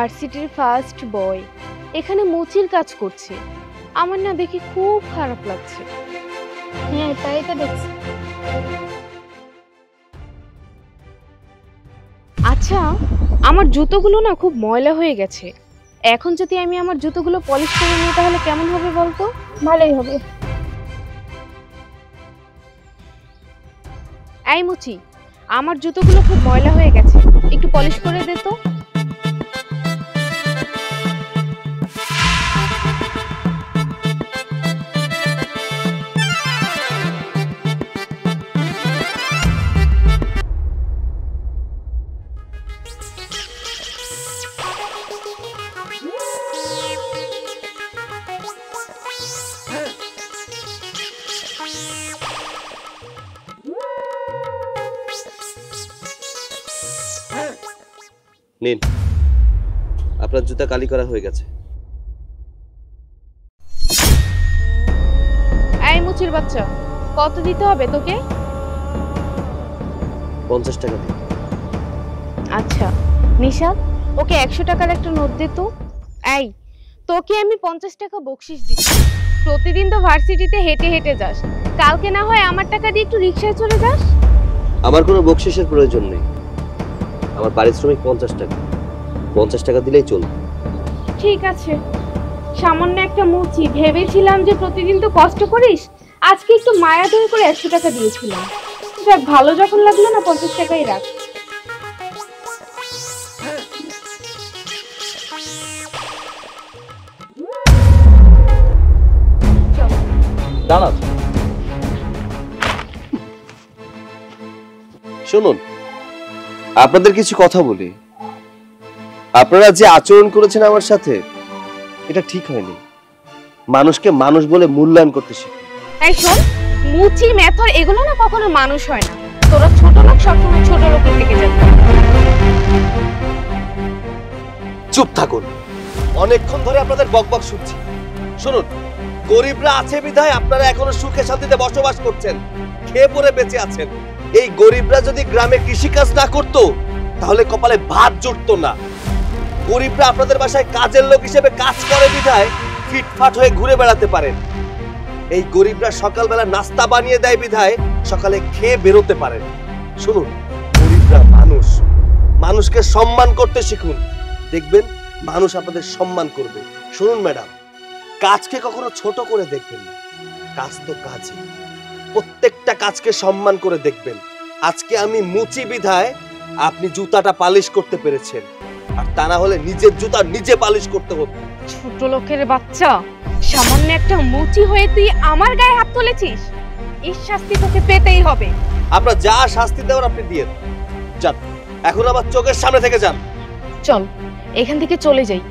ভার্সিটির first boy এখানে মুচির কাজ করছে, আমার না দেখে খুব খারাপ লাগছে। হ্যাঁ তাই তো দেখছি। আচ্ছা, আমার জুতোগুলো না খুব ময়লা হয়ে গেছে, এখন যদি আমি আমার জুতোগুলো পলিশ করে নিই তাহলে কেমন হবে বলতো? ভালোই হবে। এই মুচি, আমার জুতোগুলো খুব ময়লা হয়ে গেছে, একটু পলিশ করে দে তো। নিন, আপনার জুতা কালি করা হয়ে গেছে। এই মুচির বাচ্চা, কত দিতে হবে তোকে? 50 টাকা দিন। আচ্ছা নিশাদ, ওকে 100 টাকার একটা নোট দে তো। এই, তোকে আমি 50 টাকা বকশিশ দিচ্ছি, প্রতিদিন তো ভার্সিটিতে হেঁটে হেঁটে যাস, কালকে না হয় আমার টাকা দিয়ে একটু রিকশায় চলে যাস। আমার কোনো বকশিশের প্রয়োজন নেই, আমার পারিশ্রমিক 50 টাকা, 50 টাকা দিলেই চলবে। ঠিক আছে, সামান্য একটা মুচি, ভেবেছিলাম যে প্রতিদিন তো কষ্ট করিস, আজকে একটু মায়া দয়া করে 100 টাকা দিয়েছিলাম। যাক, ভালো যখন লাগলো না, 50 টাকাই রাখ। দাঁড়া, শুনুন, আপনাদের কিছু কথা বলি। আপনারা যে আচরণ করেছেন আমার সাথে, এটা ঠিক হয়নি। মানুষকে মানুষ বলে মূল্যায়ন করতে শিখুন। এই শোন, মুচি মেথর এগুলো না কখনো মানুষ হয় না, তোরা ছোট লোক সবসময় ছোট লোকই থেকে যাবে। চুপ থাকুন, অনেকক্ষণ ধরে আপনাদের বকবক শুনছি। শুনুন, গরিবরা আছে বিধায় আপনারা এখনো সুখে শান্তিতে বসবাস করছেন, খেয়ে পরে বেঁচে আছেন। এই গরিবরা যদি গ্রামে কৃষিকাজ না করত, তাহলে কপালে ভাত জুটতো না। গরিবরা আপনাদের বাসায় কাজের লোক হিসেবে কাজ করে বিধায় ফিটফাট হয়ে ঘুরে বেড়াতে পারেন। এই গরিবরা সকালবেলা নাস্তা বানিয়ে দেয় বিধায় সকালে খেয়ে বেরোতে পারেন। শুনুন, গরিবরা মানুষ, মানুষকে সম্মান করতে শিখুন, দেখবেন মানুষ আপনাদের সম্মান করবে। শুনুন ম্যাডাম, কাজকে কখনো ছোট করে দেখবেন না, কাজ তো কাজই, প্রত্যেকটা কাজকে সম্মান করে দেখবেন। আজকে আমি মুচি বিধায় আপনি জুতাটা পালিশ করতে পেরেছেন, আর তা না হলে নিজের জুতা নিজে পালিশ করতে হতো। ছোট লোকের বাচ্চা, সামান্য একটা মুচি হয়ে তুই আমার গায়ে হাত তুলেছিস, এর শাস্তি তোকে পেতেই হবে। আপনারা যা শাস্তি দেওয়ার আপনি দিয়ে যান, এখন আবার চোখের সামনে থেকে যান। চল এখান থেকে চলে যাই,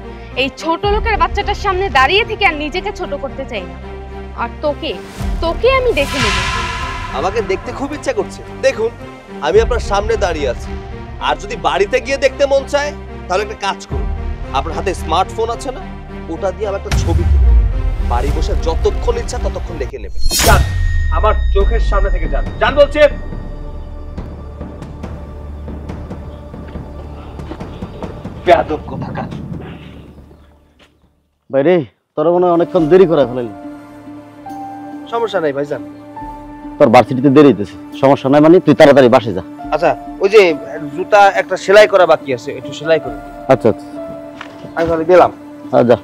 এই ছোট লোকের বাচ্চাটার সামনে দাঁড়িয়ে থেকে আর নিজেকে ছোট করতে চাই না। আর তোকে তোকে আমি দেখে নেব। আমাকে দেখতে খুব ইচ্ছা করছে, দেখুন আমি আপনার সামনে দাঁড়িয়ে আছি। আর যদি বাড়িতে গিয়ে দেখতে মন চায়, তাহলে একটা কাজ করুন, আপনার হাতে স্মার্টফোন আছে না, ওটা দিয়ে আমার একটা ছবি তুলুন, বাড়ি বসে যতক্ষণ ইচ্ছা ততক্ষণ দেখে নেবেন। যান, আমার চোখের সামনে থেকে যান, যান বলছে। বেয়াদব কোথাকার। বাইরে তোরা মনে হয় অনেকক্ষণ দেরি করে ফেলাইলি। সমস্যা নাই ভাইজান, তোর ভার্সিটিতে দেরি হইতেছে, সমস্যা নাই মানে তুই তাড়াতাড়ি বাসে যা। আচ্ছা, ওই যে জুতা একটা সেলাই করা বাকি আছে, একটু সেলাই করে। আচ্ছা আচ্ছা, আমি তাহলে গেলাম। হ্যাঁ যা।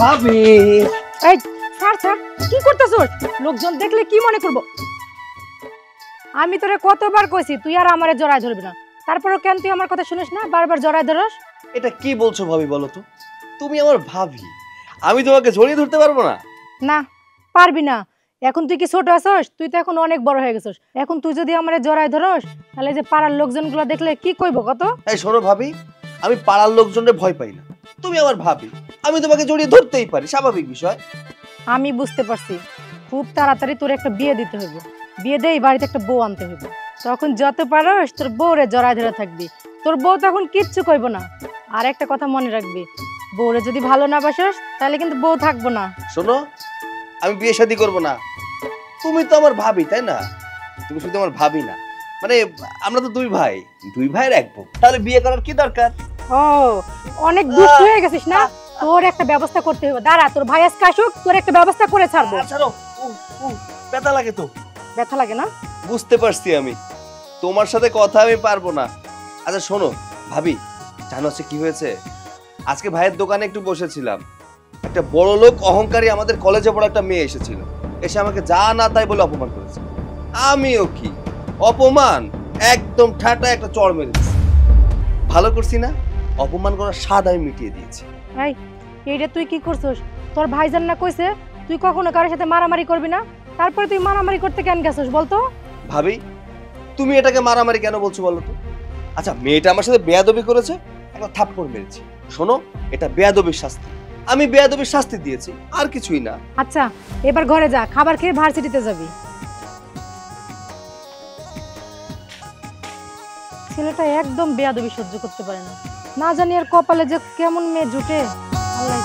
ভাবি, এই ছাড় ছাড়, কি করতেছস? লোকজন দেখলে কি মনে করব? আমি তোরে কতবার কইছি তুই আর আমারে জড়ায় ধরবি না, তারপরও কেন তুই আমার কথা শুনিস না, বারবার জড়ায় ধরস? এটা কি বলছো ভাবি, বলো তো? তুমি আমার ভাবি, আমি তোমাকে জড়িয়ে ধরতে পারবো না? না পারবি না, এখন তুই কি ছোট আছস? তুই তো এখন অনেক বড় হয়ে গেছস, এখন তুই যদি আমারে জড়ায় ধরস তাহলে যে পাড়ার লোকজনগুলো দেখলে কি কইব কত? এই শোনো ভাবি, আমি পাড়ার লোকজনের ভয় পাই না, তুমি আমার ভাবি, আমি তোমাকে জড়িয়ে ধরতেই পারি, স্বাভাবিক বিষয়। আমি বুঝতে পারছি, খুব তাড়াতাড়ি তোর একটা বিয়ে দিতে হইব, বিয়ে দেই বাড়িতে একটা বউ আনতে হইব। তখন যত পারস তোর বউরে জড়ায় ধরে থাকবি, তোর বউ তখন কিচ্ছু কইব না। আর একটা কথা মনে রাখবি, বউরে যদি ভালো না বাসস তাহলে কিন্তু বউ থাকবো না। শোনো, আমি বিয়ে শাদী করবো না। তুমি তো আমার ভাবি, তাই না? তুমি শুধু আমার ভাবি না, মানে আমরা তো দুই ভাই, দুই ভাইয়ের এক বউ, তাহলে বিয়ে করার কি দরকার? ও অনেক দুষ্ট হয়ে গেছিস না, তোর একটা ব্যবস্থা করতে হবে। দাঁড়া, তোর ভাই আজকে আসুক, তোর একটা ব্যবস্থা করে ছাড়বো। ছাড়ো, ব্যথা লাগে তো। ব্যথা লাগে না? বুঝতে পারছি আমি, তোমার সাথে কথা আমি পারবো না। আচ্ছা শোনো ভাবি, জানো হচ্ছে কি হয়েছে? আজকে ভাইয়ের দোকানে একটু বসেছিলাম, একটা বড় লোক অহংকারী আমাদের কলেজে পড়া একটা মেয়ে এসেছিল, এসে আমাকে যা না তাই বলে অপমান করেছে। আমিও কি অপমান, একদম ঠাটা একটা চড় মেরে দিয়েছি। ভালো করছি না? অপমান করার স্বাদ আমি মিটিয়ে দিয়েছি। এই এইটা তুই কি করছিস? তোর ভাইজান না কইছে তুই কখনো কারোর সাথে মারামারি করবি না, তারপরে তুই মারামারি করতে কেন গেছিস বলতো? ভাবি, তুমি এটাকে মারামারি কেন বলছো বলো তো? আচ্ছা, মেয়েটা আমার সাথে বেয়াদবি করেছে, একটা থাপ্পড় মেরেছি। শোনো, এটা বেয়াদবির শাস্তি, আমি বেয়াদবির শাস্তি দিয়েছি, আর কিছুই না। আচ্ছা এবার ঘরে যা, খাবার খেয়ে ভার্সিটিতে যাবি। ছেলেটা একদম বেয়াদবি সহ্য করতে পারে না, না জানি আর কপালে যে কেমন মেয়ে জুটে। আল্লাহ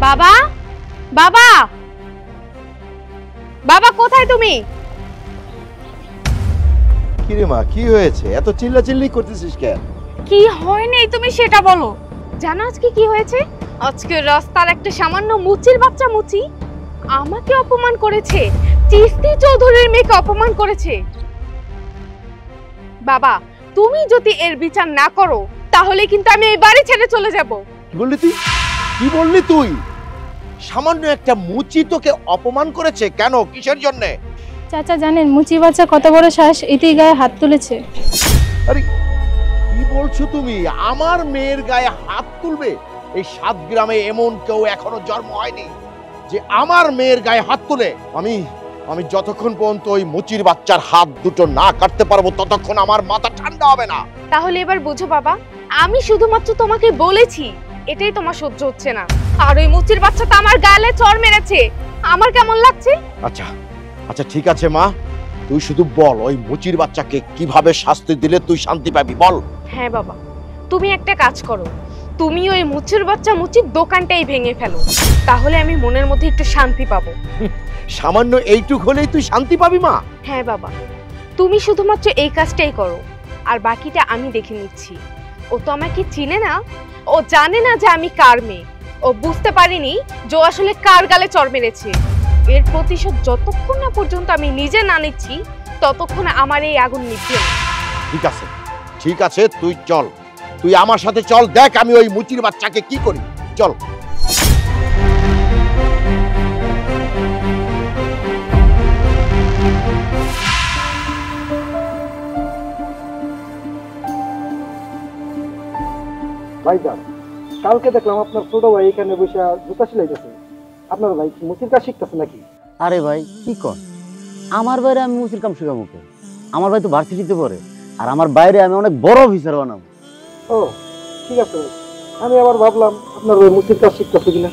বাবা, বাবা, বাবা কোথায় তুমি? কিরে মা, কি হয়েছে? এত চিল্লাচিল্লি করতেছিস কেন? কি হয়নি তুমি সেটা বলো। জানো আজকে কি হয়েছে? আজকে রাস্তার একটা সামান্য মুচির বাচ্চা মুচি আমাকে অপমান করেছে, চিস্তি চৌধুরীর মেয়েকে অপমান করেছে। বাবা, তুমি যদি এর বিচার না করো তাহলে কিন্তু আমি এই বাড়ি ছেড়ে চলে যাব। কি বললি তুই? কি বললি তুই? সামান্য একটা মুচি তোকে অপমান করেছে কেন? কিসের জন্য? চাচা জানেন মুচি বাচ্চা কত বড় সাহস এতেই গায়ে হাত তুলেছে? আরে কি বলছো তুমি? আমার মেয়ের গায়ে হাত তুলবে? এই 7 গ্রামে এমন কেউ এখনো জন্ম হয়নি যে আমার মেয়ের গায়ে হাত তুলে। আমি যতক্ষণ পর্যন্ত ওই মুচির বাচ্চার হাত দুটো না কাটতে পারবো ততক্ষণ আমার মাথা ঠান্ডা হবে না। তাহলে এবার বুঝো বাবা, আমি শুধুমাত্র তোমাকে বলেছি, এটাই তোমার সহ্য হচ্ছে না। আর ওই মুচির বাচ্চা তো আমার গালে চড় মেরেছে, আমার কেমন লাগছে? আচ্ছা আচ্ছা ঠিক আছে মা, তুই শুধু বল ওই মুচির বাচ্চাকে কিভাবে শাস্তি দিলে তুই শান্তি পাবি, বল। হ্যাঁ বাবা, তুমি একটা কাজ করো, তুমি ওই মুচির বাচ্চা মুচির দোকানটাই ভেঙে ফেলো, তাহলে আমি মনের মধ্যে একটু শান্তি পাবো। সামান্য এইটুক হলেই তুই শান্তি পাবি মা? হ্যাঁ বাবা, তুমি শুধুমাত্র এই কাজটাই করো, আর বাকিটা আমি দেখে নিচ্ছি। ও তো আমাকে চিনে না, ও জানে না যে আমি কার মেয়ে, ও বুঝতে পারিনি যে ও আসলে কার গালে চড় মেরেছে। এর প্রতিশোধ যতক্ষণ না পর্যন্ত আমি নিজে না নিচ্ছি ততক্ষণ আমার এই আগুন নিভবে না। ঠিক আছে তুই চল, তুই আমার সাথে চল, দেখ আমি ওই মুচির বাচ্চাকে কি করি, চল। ভাইজান, কালকে দেখলাম আপনার ছোট ভাই এখানে বসে জুতা সেলাইতেছে। আপনার ভাই কি মুচির কাজ শিখতেছে নাকি? আরে ভাই কি কর, আমার বাইরে আমি মুচির কাম শেখাবো কে? আমার ভাই তো ভার্সিটিতে পড়ে, আর আমার বাইরে আমি অনেক বড় অফিসার বানাবো। ও ঠিক আছে, আমি আবার ভাবলাম আপনার ওই মুচির কাজ শিখতেছে কিনা।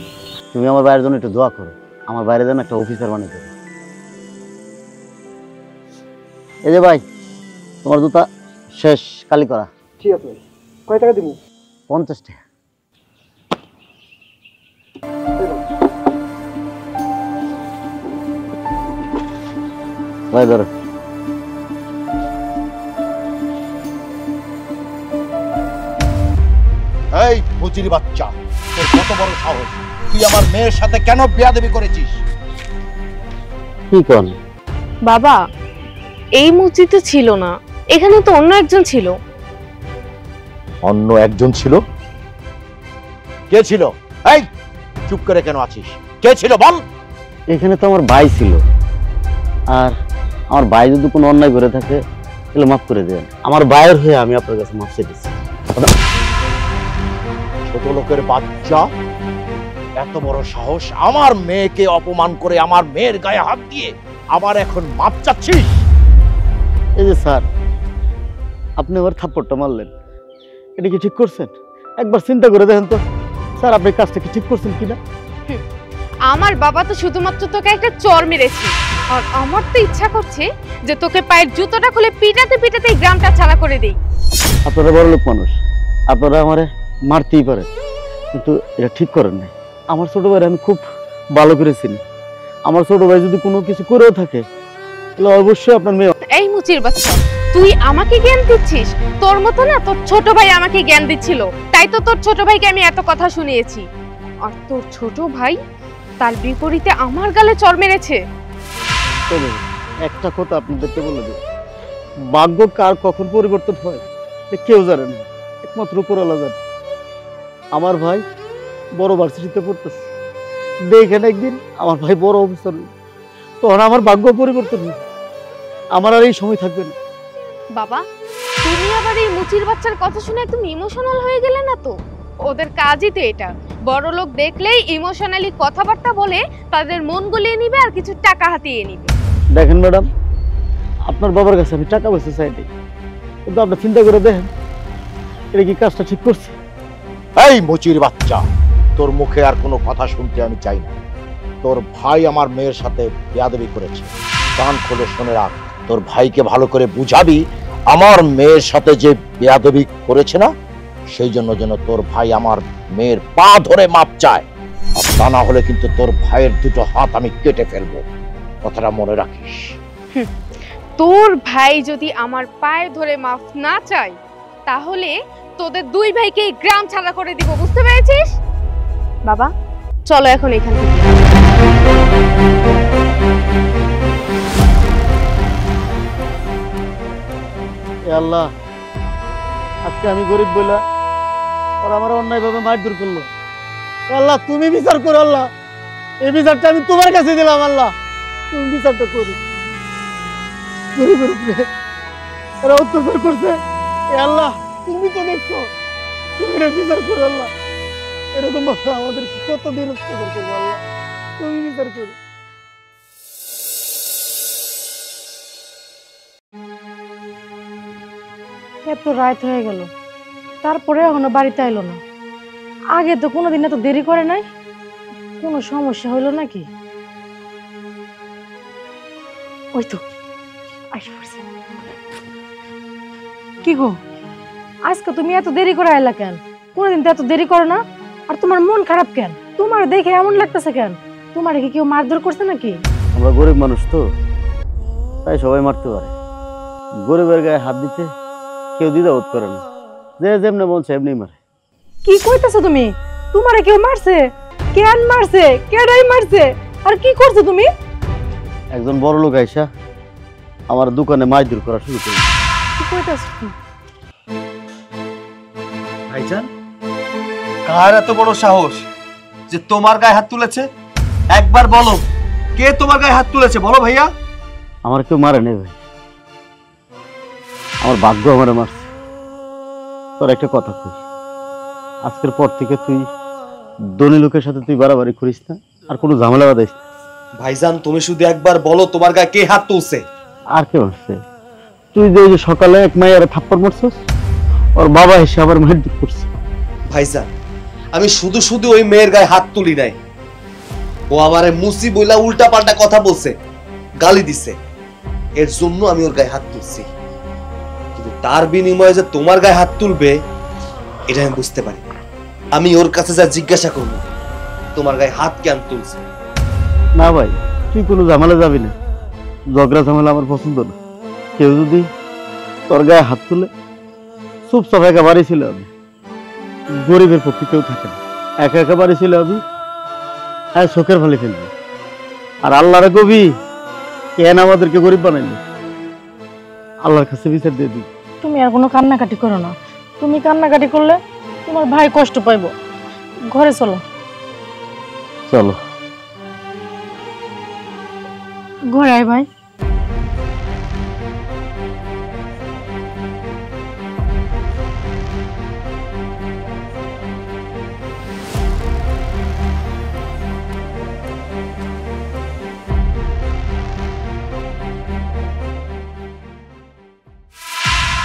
তুমি আমার বাইরের জন্য একটু দোয়া করো, আমার বাইরে যেন একটা অফিসার বানাতে পারে। এই যে ভাই, তোমার জুতা শেষ কালি করা। ঠিক আছে ভাই, কয় টাকা দিব? 50 টাকা। ভাই ধরো। এই মুচির বাচ্চা, তোর কত বড় সাহস? তুই আমার মেয়ের সাথে কেন বেয়াদবি করেছিস? কি কর বাবা, এই মুচি তো ছিল না, এখানে তো অন্য একজন ছিল। অন্য একজন ছিল? কে ছিল? এই চুপ করে কেন আছিস? কে ছিল বল? এখানে তো আমার ভাই ছিল, আর আমার ভাই যদি কোনো অন্যায় করে থাকে তাহলে মাফ করে দেন। আমার ভাইয়ের হয়ে আমি আপনার কাছে মাফ চেয়েছি। ছোট লোকের বাচ্চা, এত বড় সাহস, আমার মেয়েকে অপমান করে আমার মেয়ের গায়ে হাত দিয়ে আবার এখন মাপ চাচ্ছিস? এই যে স্যার, আপনি আবার থাপ্পড়টা মারলেন, এটা কি ঠিক করছেন? একবার চিন্তা করে দেখেন তো স্যার, আপনি কাজটা কি ঠিক করছেন কিনা? আমার বাবা তো শুধুমাত্র তোকে একটা চর মেরেছে, আর আমার তো ইচ্ছা করছে যে তোকে পায়ের জুতোটা খুলে পিটাতে পিটাতে এই গ্রামটা ছাড়া করে দেই। আপনারা বড় লোক মানুষ, আপনারা আমারে মারতেই পারেন, কিন্তু এটা ঠিক করেন নাই। আমার ছোট ভাই আমি খুব ভালো করে চিনি। আমার ছোট ভাই যদি কোনো কিছু করেও থাকে তাহলে অবশ্যই আপনার মেয়ে। এই মুচির বাচ্চা, তুই আমাকে জ্ঞান দিচ্ছিস? তোর মতো না তোর ছোট ভাই আমাকে জ্ঞান দিচ্ছিল, তাই তো তোর ছোট ভাইকে আমি এত কথা শুনিয়েছি। আর তোর ছোট ভাই তার বিপরীতে আমার গালে চর মেরেছে। তবে একটা কথা আপনাদেরকে বলে দেব, ভাগ্য কার কখন পরিবর্তন হয় কেউ জানে না, একমাত্র উপরওয়ালা জানে। আমার ভাই বড় ভার্সিটিতে পড়তেছে, দেখেন একদিন আমার ভাই বড় অফিসার, তখন আমার ভাগ্য পরিবর্তন হয়, আমার আর এই সময় থাকবে না। বাবা, তুমি আবার এই মুচির বাচ্চার কথা শুনে একদম ইমোশনাল হয়ে গেলে না তো? ওদের কাজই তো এটা, বড় লোক দেখলেই ইমোশনালি কথাবার্তা বলে তাদের মন গলিয়ে নিবে আর কিছু টাকা হাতিয়ে নিবে। দেখেন ম্যাডাম, আপনার বাবার কাছে আমি টাকা পয়সা চাই নাই, কিন্তু আপনি চিন্তা করে দেখেন এটা কি কাজটা ঠিক করছে? এই মুচির বাচ্চা, তোর মুখে আর কোনো কথা শুনতে আমি চাই না। তোর ভাই আমার মেয়ের সাথে বেয়াদবি করেছে, কান খুলে শুনে রাখ। তোর ভাইকে ভালো করে বুঝাবি আমার মেয়ের সাথে যে বেয়াদবি করেছে না, সেই জন্য যেন তোর ভাই আমার মেয়ের পা ধরে মাপ চায়, আর তা না হলে কিন্তু তোর ভাইয়ের দুটো হাত আমি কেটে ফেলবো, কথাটা মনে রাখিস। তোর ভাই যদি আমার পায়ে ধরে মাফ না চায়, তাহলে তোদের দুই ভাইকে এই গ্রাম ছাড়া করে দিব, বুঝতে পেরেছিস? বাবা, চলো এখন এখান থেকে। এ আল্লাহ, আজকে আমি গরিব বইলা ওরা আমার অন্যায়ভাবে মারধর করলো। এ আল্লাহ, তুমি বিচার করো আল্লাহ, এই বিচারটা আমি তোমার কাছে দিলাম আল্লাহ, তুমি বিচারটা করো। গরিবের উপরে এরা অত্যাচার করছে, এ আল্লাহ তুমি তো দেখছো, তুমি এটা বিচার করো আল্লাহ। এরকম ভাবে আমাদের কতদিন অত্যাচার করবো আল্লাহ, তুমি বিচার করো। এত রাত হয়ে গেল, তারপরে এখনো বাড়িতে আইলো না। আগে তো কোনোদিন এত দেরি করে নাই, কোনো সমস্যা হইলো নাকি? ওই তো আইসা পড়ছে। কি গো, আজকে তুমি এত দেরি করে আইলা কেন? কোনোদিন তো এত দেরি করো না। আর তোমার মন খারাপ কেন? তোমার দেখে এমন লাগতেছে কেন? তোমার কি কেউ মারধর করছে নাকি? আমরা গরিব মানুষ তো, তাই সবাই মারতে পারে। গরিবের গায়ে হাত দিতে কেউ দ্বিধাবোধ করে না, যে যেমনি মন চায় এমনি মারে। কি কইতেছো তুমি? তোমারে কেউ মারছে? কেন মারছে? কেডাই মারছে? আর কি করছো তুমি? একজন বড় লোক আইসা আমার দোকানে মারধর করা শুরু করে। কি কইতেছো? ভাইজান, কার এত বড় সাহস যে তোমার গায়ে হাত তুলেছে? একবার বলো, কে তোমার গায়ে হাত তুলেছে? বলো ভাইয়া। আমার কেউ মারে নেই ভাই, আমার ভাগ্য আমারে মারছে। তোর একটা কথা কই, আজকের পর থেকে তুই ধনী লোকের সাথে তুই বাড়াবাড়ি করিস না, আর কোনো ঝামেলা বাঁধাইস না। ভাইজান, তুমি শুধু একবার বলো তোমার গায়ে কে হাত তুলছে? আর কে মারছে? তুই যে ওই যে সকালে এক মাইয়ারে থাপ্পড় মারছিস, ওর বাবা এসে আবার মারধর করছে। ভাইজান, আমি শুধু শুধু ওই মেয়ের গায়ে হাত তুলি নাই, ও আমারে মুসি বইলা উল্টা পাল্টা কথা বলছে, গালি দিছে, এর জন্য আমি ওর গায়ে হাত তুলছি। কিন্তু তার বিনিময়ে যে তোমার গায়ে হাত তুলবে এটা আমি বুঝতে পারি। আমি ওর কাছে যা জিজ্ঞাসা করবো তোমার গায়ে হাত কেন তুলছে। না ভাই, তুই কোনো ঝামেলা যাবি না, ঝগড়া ঝামেলা আমার পছন্দ না। কেউ যদি তোর গায়ে হাত তুলে চুপচাপ একা বাড়ি ছিল আমি, গরিবের পক্ষে কেউ থাকে না, একা একা বাড়ি ছিল আমি, হ্যাঁ চোখের ফালি ফেলবি। আর আল্লাহরে কবি কেন আমাদেরকে গরিব বানাইলি, আল্লাহর কাছে বিচার দিয়ে দিবি। তুমি আর কোনো কান্নাকাটি করো না। তুমি কান্নাকাটি করলে তোমার ভাই কষ্ট পাইবো। ঘরে চলো। চলো ঘরে আয় ভাই।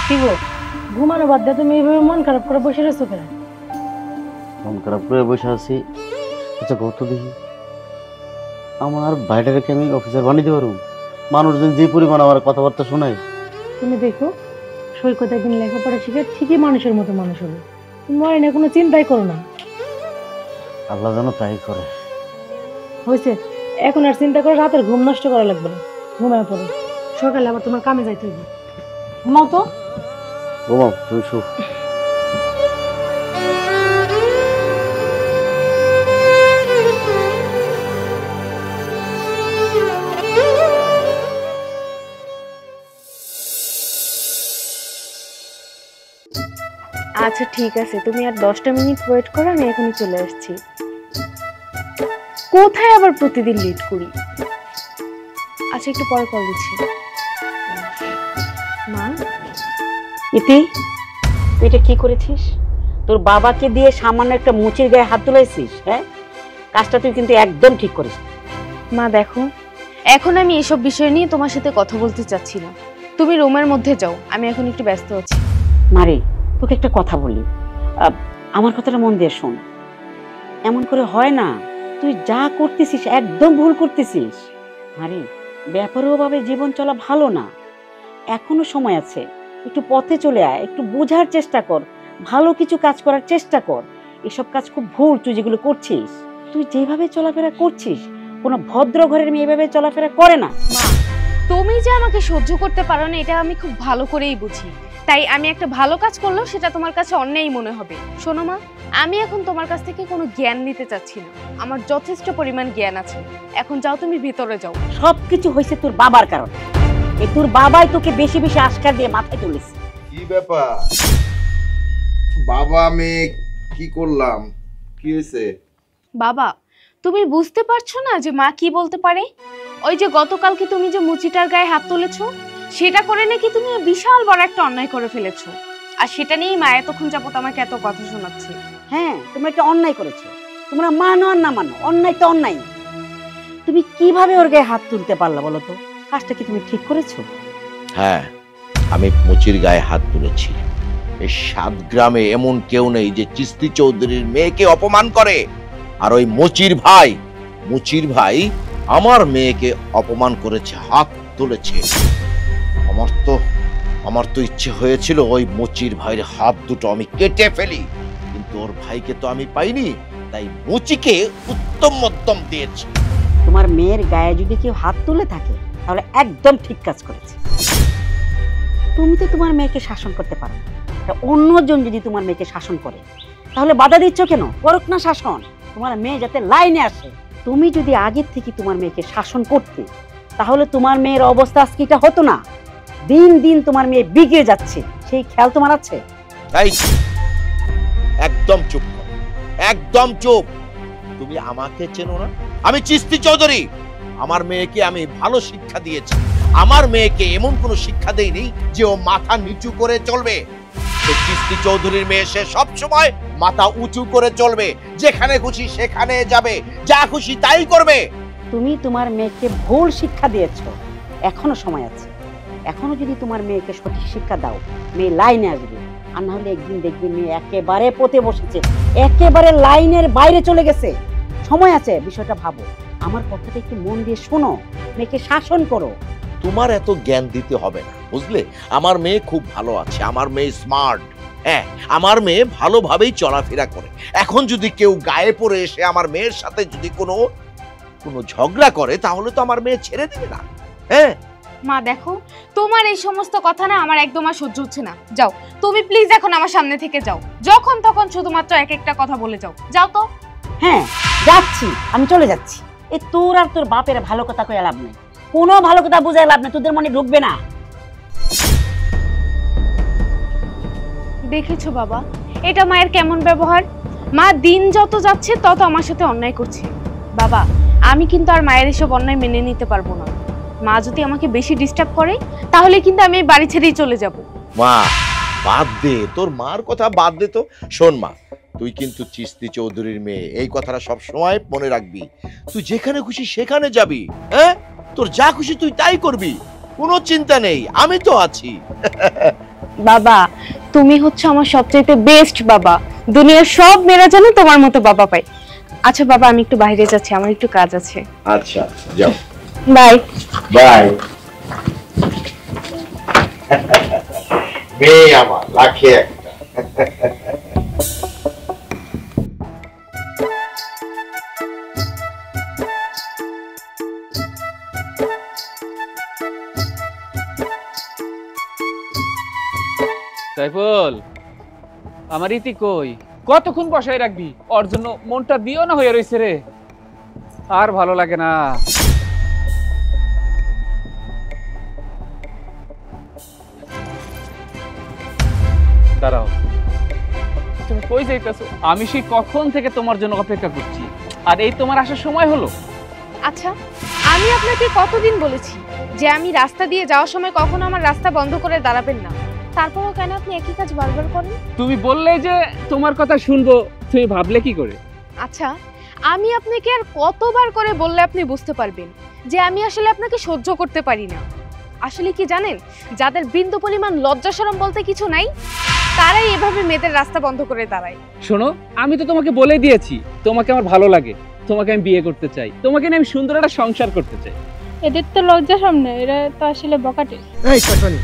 কি গো ঘুমানো বাদ দিয়ে তুমি এইভাবে মন খারাপ করে বসে রয়েছো কেন? মন খারাপ করে বসে আছি। আচ্ছা কত দেখি আমার ভাইটাকে আমি অফিসার বানিয়ে পারবো? মানুষজন যে পরিমাণ আমার কথাবার্তা শোনায়। তুমি দেখো সৈকত একদিন লেখাপড়া শিখে ঠিকই মানুষের মতো মানুষ হবে। তুমি মনে না কোনো চিন্তাই করো না। আল্লাহ যেন তাই করে। হয়েছে, এখন আর চিন্তা করে রাতের ঘুম নষ্ট করা লাগবে না। ঘুমায় পড়ো, সকালে আবার তোমার কামে যাইতে হবে। ঘুমাও তো। ঘুমাও তুমি, শো। আচ্ছা ঠিক আছে, তুমি আর 10টা মিনিট ওয়েট করো, আমি এখনই চলে আসছি। কোথায় আবার প্রতিদিন লেট করি? আচ্ছা একটু পরে কল দিচ্ছি। মা, ইতি, তুই এটা কি করেছিস? তোর বাবাকে দিয়ে সামান্য একটা মুচির গায়ে হাত তুলাইছিস। হ্যাঁ, কাজটা তুই কিন্তু একদম ঠিক করিস। মা দেখো, এখন আমি এসব বিষয় নিয়ে তোমার সাথে কথা বলতে চাচ্ছি না। তুমি রুমের মধ্যে যাও, আমি এখন একটু ব্যস্ত আছি। মারে, তোকে একটা কথা বলি, আমার কথাটা মন দিয়ে শোন। এমন করে হয় না, তুই যা করতেছিস একদম ভুল করতেছিস। মারে, ব্যাপারীয়ভাবে জীবন চলা ভালো না। এখনো সময় আছে, একটু পথে চলে আয়, একটু বোঝার চেষ্টা কর, ভালো কিছু কাজ করার চেষ্টা কর। এসব কাজ খুব ভুল তুই যেগুলো করছিস। তুই যেভাবে চলাফেরা করছিস, কোনো ভদ্র ঘরের মেয়ে এভাবে চলাফেরা করে না। মা, তুমি যে আমাকে সহ্য করতে পারো না এটা আমি খুব ভালো করেই বুঝি। তাই আমি একটা ভালো কাজ করলেও সেটা তোমার কাছে অন্যায় মনে হবে। শোনো মা, আমি এখন তোমার কাছ থেকে কোনো জ্ঞান নিতে চাচ্ছি না। আমার যথেষ্ট পরিমাণ জ্ঞান আছে। এখন যাও, তুমি ভিতরে যাও। সবকিছু হয়েছে তোর বাবার কারণে। এই তোর বাবাই তোকে বেশি বেশি আশকার দিয়ে মাথায় তুলেছে। কি ব্যাপার? বাবা মেয়ে কি করলাম? কি হয়েছে? বাবা, তুমি বুঝতে পারছো না যে মা কি বলতে পারে? ওই যে গতকালকে তুমি যে মুচিটার গায়ে হাত তুলেছো, সেটা করে নাকি তুমি বিশাল বড় একটা অন্যায় করে ফেলেছো। আর সেটা নিয়েই মা এতক্ষণ যাবত আমাকে এত কথা শোনাচ্ছে। হ্যাঁ, তোমরা একটা অন্যায় করেছো। তোমরা মানো আর না মানো, অন্যায় তো অন্যায়। তুমি কিভাবে ওর গায়ে হাত তুলতে পারলা বলো তো? কাজটা কি তুমি ঠিক করেছো? হ্যাঁ, আমি মুচির গায়ে হাত তুলেছি। এই 7 গ্রামে এমন কেউ নেই যে চিস্তি চৌধুরীর মেয়েকে অপমান করে। আর ওই মুচির ভাই আমার মেয়েকে অপমান করেছে, হাত তুলেছে। আমার তো ইচ্ছে হয়েছিল ওই মুচির ভাইয়ের হাত দুটো আমি কেটে ফেলি, কিন্তু ওর ভাইকে তো আমি পাইনি, তাই মুচিকে উত্তম মধ্যম দিয়েছি। তোমার মেয়ের গায়ে যদি কেউ হাত তুলে থাকে তাহলে একদম ঠিক কাজ করেছে। তুমি তো তোমার মেয়েকে শাসন করতে পারো না, অন্যজন যদি তোমার মেয়েকে শাসন করে তাহলে বাধা দিচ্ছ কেন? করুক না শাসন, তোমার মেয়ে যাতে লাইনে আসে। তুমি যদি আগে থেকে তোমার মেয়েকে শাসন করতে তাহলে তোমার মেয়ের অবস্থা আজকে এটা হতো না। দিন দিন তোমার মেয়ে বিগড়ে যাচ্ছে, সেই খেয়াল তোমার আছে? তাই একদম চুপ কর, একদম চুপ। তুমি আমাকে চেনো না? আমি চিস্তি চৌধুরী। আমার মেয়েকে আমি ভালো শিক্ষা দিয়েছি। আমার মেয়েকে এমন কোনো শিক্ষা দেইনি যে ও মাথা নিচু করে চলবে। চিস্তি চৌধুরীর মেয়ে, সে সব সময় মাথা উঁচু করে চলবে, যেখানে খুশি সেখানে যাবে, যা খুশি তাই করবে। তুমি তোমার মেয়েকে ভুল শিক্ষা দিয়েছো, এখনো সময় আছে। এখনো যদি তোমার মেয়েকে সঠিক শিক্ষা দাও, মেয়ে লাইনে আসবে। আর না হলে একদিন দেখবে মেয়ে একেবারে পথে বসেছে, একেবারে লাইনের বাইরে চলে গেছে। সময় আছে, বিষয়টা ভাবো। আমার কথাটা একটু মন দিয়ে শোনো, মেয়েকে শাসন করো। তোমার এত জ্ঞান দিতে হবে না, বুঝলে? আমার মেয়ে খুব ভালো আছে, আমার মেয়ে স্মার্ট। হ্যাঁ, আমার মেয়ে ভালোভাবেই চলাফেরা করে। এখন যদি কেউ গায়ে পড়ে এসে আমার মেয়ের সাথে যদি কোনো ঝগড়া করে তাহলে তো আমার মেয়ে ছেড়ে দেবে না। হ্যাঁ মা দেখো, তোমার এই সমস্ত কথা না আমার একদম আর সহ্য হচ্ছে না। যাও তুমি প্লিজ, এখন আমার সামনে থেকে যাও। যখন তখন শুধুমাত্র এক একটা কথা বলে যাও। যাও তো। হ্যাঁ যাচ্ছি, আমি চলে যাচ্ছি। এই তোর আর তোর বাপের ভালো কথা কয়ে লাভ নেই, কোনো ভালো কথা বুঝায় লাভ নেই, তোদের মনে ঢুকবে না। দেখেছো বাবা, এটা মায়ের কেমন ব্যবহার? মা দিন যত যাচ্ছে তত আমার সাথে অন্যায় করছে। বাবা, আমি কিন্তু আর মায়ের এসব অন্যায় মেনে নিতে পারবো না। মা যদি আমাকে বেশি ডিস্টার্ব করে তাহলে কিন্তু আমি বাড়ি ছেড়েই চলে যাব। মা বাদ দে, তোর মার কথা বাদ দে তো। শোন মা, তুই কিন্তু চিস্তি চৌধুরীর মেয়ে, এই কথাটা সব সময় মনে রাখবি। তুই যেখানে খুশি সেখানে যাবি, হ্যাঁ, তোর যা খুশি তুই তাই করবি, কোনো চিন্তা নেই, আমি তো আছি। বাবা তুমি হচ্ছে আমার সবচাইতে বেস্ট বাবা, দুনিয়ার সব মেয়েরা জানে তোমার মতো বাবা পাই। আচ্ছা বাবা আমি একটু বাইরে যাচ্ছি, আমার একটু কাজ আছে। আচ্ছা যাও, বাই বাই। মেয়ে আমার লাখে একটা। সাইফুল, আমার ইতি কই? কতক্ষণ বসায় রাখবি? ওর জন্য মনটা দিও না হয়ে রয়েছে রে, আর ভালো লাগে না। দাঁড়াও, তুমি কই যাইতেছো? আমি সেই কখন থেকে তোমার জন্য অপেক্ষা করছি, আর এই তোমার আসার সময় হলো। আচ্ছা আমি আপনাকে কতদিন বলেছি যে আমি রাস্তা দিয়ে যাওয়ার সময় কখনো আমার রাস্তা বন্ধ করে দাঁড়াবেন না, তারপরও কেন আপনি একই কাজ বারবার করেন? তুমি বললে যে তোমার কথা শুনবো, তুমি ভাবলে কি করে? আচ্ছা আমি আপনাকে আর কতবার করে বললে আপনি বুঝতে পারবেন যে আমি আসলে আপনাকে সহ্য করতে পারি না। আসলে কি জানেন, যাদের বিন্দু পরিমাণ লজ্জা শরম বলতে কিছু নাই, তারাই এভাবে মেয়েদের রাস্তা বন্ধ করে দাঁড়ায়। শোনো, আমি তো তোমাকে বলে দিয়েছি তোমাকে আমার ভালো লাগে, তোমাকে আমি বিয়ে করতে চাই, তোমাকে নিয়ে আমি সুন্দর একটা সংসার করতে চাই। এদের তো লজ্জা সামনে, এরা তো আসলে বকাটে। এই চাকরানি,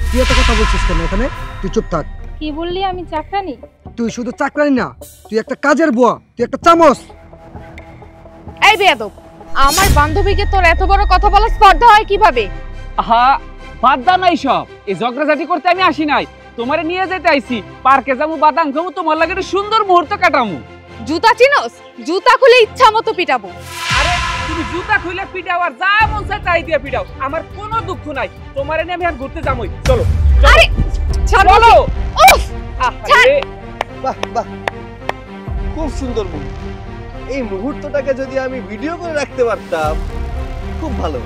তুই এত কথা বলছিস কেন এখানে? তুই চুপ থাক। কি বললি আমি চাকরানি? তুই শুধু চাকরানি না, তুই একটা কাজের বুয়া, তুই একটা চামচ। এই বেয়াদব, আমার বান্ধবীকে তোর এত বড় কথা বলার স্পর্ধা হয় কিভাবে? আহা, বাদ দাও না এইসব, এই ঝগড়াঝাটি করতে আমি আসি নাই, তোমারে নিয়ে যেতে আইছি। পার্কে যাবো, বাদাম খাবো, তোমার লাগে একটা সুন্দর মুহূর্ত কাটামু। জুতা চিনোস? জুতা খুলে ইচ্ছা মতো পিটাবো। আরে তুমি জুতা খুলে পিটাও আর যা মন চায় তাই দিয়ে পিটাও, আমার কোনো দুঃখ নাই। তোমারে নিয়ে আমি আর ঘুরতে যাবোই, চলো। আরে ছাড় চলো। উফ ছাড়। বাহ বাহ, খুব সুন্দর মুহূর্ত। এই মুহূর্তটাকে যদি আমি ভিডিও করে রাখতে পারতাম খুব ভালো।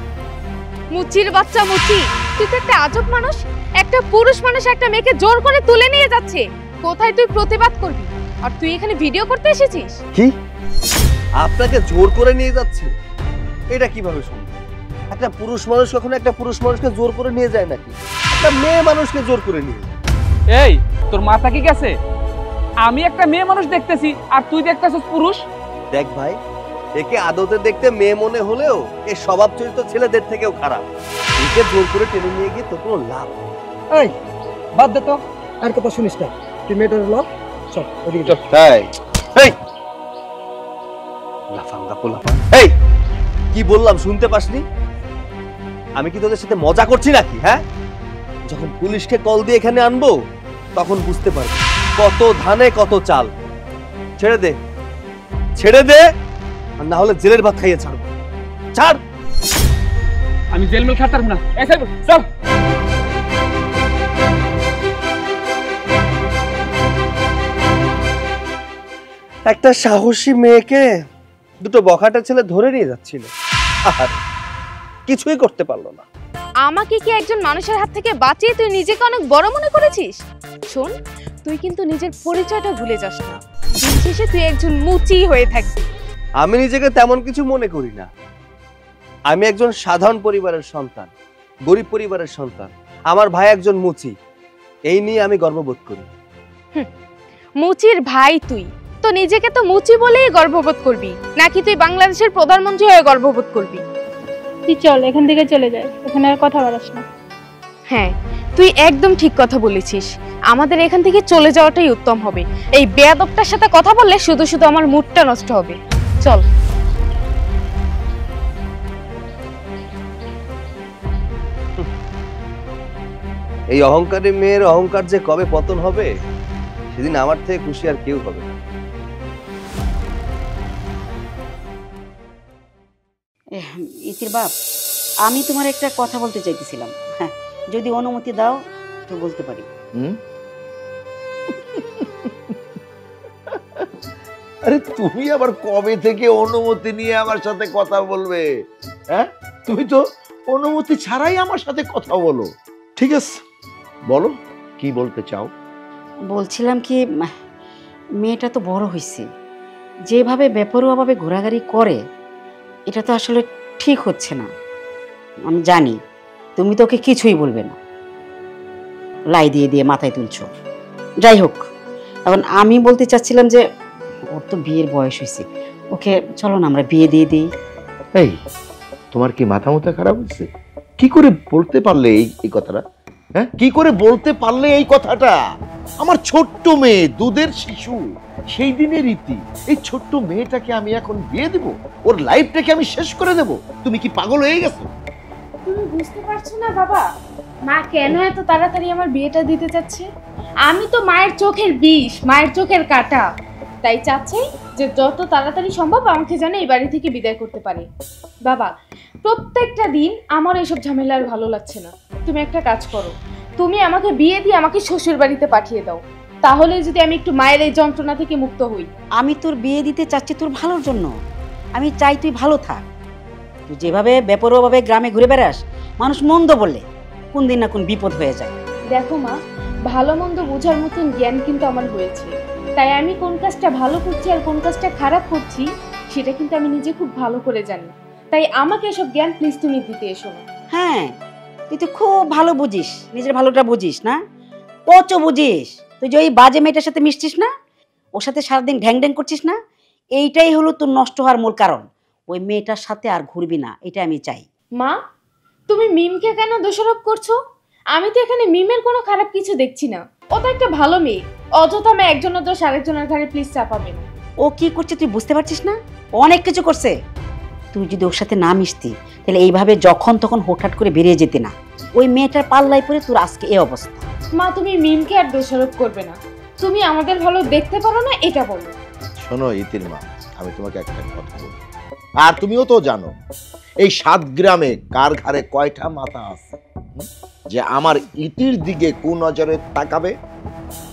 মুচির বাচ্চা মুচি, তুই তো একটা আজব মানুষ। একটা পুরুষ মানুষ একটা মেয়েকে জোর করে তুলে নিয়ে যাচ্ছে, কোথায় তুই প্রতিবাদ করবি? আর তুই এখানে ভিডিও করতে এসেছিস? কি আপনাকে জোর করে নিয়ে যাচ্ছে? এটা কিভাবে সম্ভব? একটা পুরুষ মানুষ কখনো একটা পুরুষ মানুষকে জোর করে নিয়ে যায় নাকি? একটা মেয়ে মানুষকে জোর করে নিয়ে যায়। এই তোর মাথা কি গেছে? আমি একটা মেয়ে মানুষ দেখতেছি আর তুই দেখতেছিস পুরুষ। দেখ ভাই, একে আদতে দেখতে মেয়ে মনে হলেও এর স্বভাব চরিত্র ছেলেদের থেকেও খারাপ। একে জোর করে টেনে নিয়ে গিয়ে তো কোনো লাভ নেই। এই বাদ দে তো, আর কথা শুনিস না। তুই মেয়েটার লক চল ওদিকে চল। এই এই লাফাঙ্গা পোলাপান, এই কি বললাম শুনতে পাসনি? আমি কি তোদের সাথে মজা করছি নাকি? হ্যাঁ, যখন পুলিশকে কল দিয়ে এখানে আনবো তখন বুঝতে পারবি কত ধানে কত চাল। ছেড়ে দে, ছেড়ে দে, আর না হলে জেলের ভাত খাইয়ে ছাড়বো। ছাড়। আমি জেলমেল খাতাম না। এসে চল। একটা সাহসী মেয়েকে দুটো বখাটা ছেলে ধরে নিয়ে যাচ্ছিল, আর কিছুই করতে পারলো না। আমাকে কি একজন মানুষের হাত থেকে বাঁচিয়ে তুই নিজেকে অনেক বড় মনে করেছিস? শোন, তুই কিন্তু নিজের পরিচয়টা ভুলে যাস না। দিন শেষে তুই একজন মুচি হয়ে থাকবি। আমি নিজেকে তেমন কিছু মনে করি না। আমি একজন সাধারণ পরিবারের সন্তান, গরিব পরিবারের সন্তান। আমার ভাই একজন মুচি, এই নিয়ে আমি গর্ববোধ করি। মুচির ভাই তুই তো নিজেকে তো মুচি বলেই গর্ববোধ করবি, নাকি তুই বাংলাদেশের প্রধানমন্ত্রী হয়ে গর্ববোধ করবি? তুই চল এখান থেকে চলে যায়, এখানে আর কথা বাড়াস না। হ্যাঁ তুই একদম ঠিক কথা বলেছিস, আমাদের এখান থেকে চলে যাওয়াটাই উত্তম হবে। এই বেয়াদবটার সাথে কথা বললে শুধু শুধু আমার মুডটা নষ্ট হবে। চল। এই অহংকারী মেয়ের অহংকার যে কবে পতন হবে সেদিন আমার থেকে খুশি আর কেউ হবে না। ইতির বাপ, আমি তোমার একটা কথা বলতে চাইতেছিলাম, হ্যাঁ যদি অনুমতি দাও তো বলতে পারি। আরে তুমি আবার কবে থেকে অনুমতি নিয়ে আমার সাথে কথা বলবে? হ্যাঁ, তুমি তো অনুমতি ছাড়াই আমার সাথে কথা বলো। ঠিক আছে, বলো কি বলতে চাও। বলছিলাম কি, মেয়েটা তো বড় হয়েছে, যেভাবে বেপরোয়াভাবে ঘোরাঘুরি করে এটা তো আসলে ঠিক হচ্ছে না। আমি জানি তুমি তো ওকে কিছুই বলবে না, লাই দিয়ে দিয়ে মাথায় তুলছো। যাই হোক, এখন আমি বলতে চাচ্ছিলাম যে ওর তো বিয়ের বয়স হয়েছে, ওকে চলো না আমরা বিয়ে দিয়ে দিই। এই তোমার কি মাথা মাথা খারাপ হচ্ছে? কি করে বলতে পারলে এই কথাটা? হ্যাঁ, কি করে বলতে পারলে এই কথাটা? আমার ছোট্ট মেয়ে, দুধের শিশু, সেই দিনের রীতি, এই ছোট্ট মেয়েটাকে আমি এখন বিয়ে দেব? ওর লাইফটাকে আমি শেষ করে দেব? তুমি কি পাগল হয়ে গেছো? তুমি বুঝতে পারছো না বাবা, মা কেন এত তাড়াতাড়ি আমার বিয়েটা দিতে চাচ্ছে? আমি তো মায়ের চোখের বিষ, মায়ের চোখের কাঁটা, তাই চাচ্ছে যে যত তাড়াতাড়ি সম্ভব আমাকে যেন এই বাড়ি থেকে বিদায় করতে পারে। বাবা, প্রত্যেকটা দিন আমার এসব ঝামেলা আর ভালো লাগছে না। তুমি একটা কাজ করো, তুমি আমাকে বিয়ে দিয়ে আমাকে শ্বশুর বাড়িতে পাঠিয়ে দাও, তাহলে যদি আমি একটু মায়ের এই যন্ত্রণা থেকে মুক্ত হই। আমি তোর বিয়ে দিতে চাচ্ছি তোর ভালোর জন্য, আমি চাই তুই ভালো থাক। তুই যেভাবে বেপরোয়াভাবে গ্রামে ঘুরে বেড়াস, মানুষ মন্দ বললে কোন দিন না কোন বিপদ হয়ে যায়। দেখো মা, ভালো মন্দ বোঝার মতন জ্ঞান কিন্তু আমার হয়েছে, তাই আমি কোন কাজটা ভালো করছি আর কোন কাজটা খারাপ করছি সেটা কিন্তু আমি নিজে খুব ভালো করে জানি। তাই আমাকে এসব জ্ঞান প্লিজ তুমি দিতে এসো না। হ্যাঁ, তুই তো খুব ভালো বুঝিস, নিজের ভালোটা বুঝিস না, কচো বুঝিস। তুই যে ওই বাজে মেয়েটার সাথে মিশছিস না, ওর সাথে সারাদিন ঢ্যাং ঢ্যাং করছিস না, এইটাই হলো তোর নষ্ট হওয়ার মূল কারণ। ওই মেয়েটার সাথে আর ঘুরবি না, এটা আমি চাই। মা, তুমি মিমকে কেন দোষারোপ করছো? আমি তো এখানে মিমের কোনো খারাপ কিছু দেখছি না, ও তো একটা ভালো মেয়ে। অযথা আমি একজনের দোষ আরেকজনের ঘাড়ে প্লিজ চাপাবেন। ও কি করছে তুই বুঝতে পারছিস না? ও অনেক কিছু করছে। তুই যদি ওর সাথে না মিশতি তাহলে এইভাবে যখন তখন হুটহাট করে বেরিয়ে যেতে না। ওই মেয়েটার পাল্লায় পড়ে তোর আজকে এই অবস্থা। মা, তুমি মিমকে আর দোষারোপ করবে না, তুমি আমাদের ভালো দেখতে পারো না এটা বলো। শোনো ইতির মা, আমি তোমাকে একটা কথা বলি, আর তুমিও তো জানো এই 7 গ্রামে কার ঘাড়ে কয়টা মাথা আছে যে আমার ইতির দিকে কোন নজরে তাকাবে?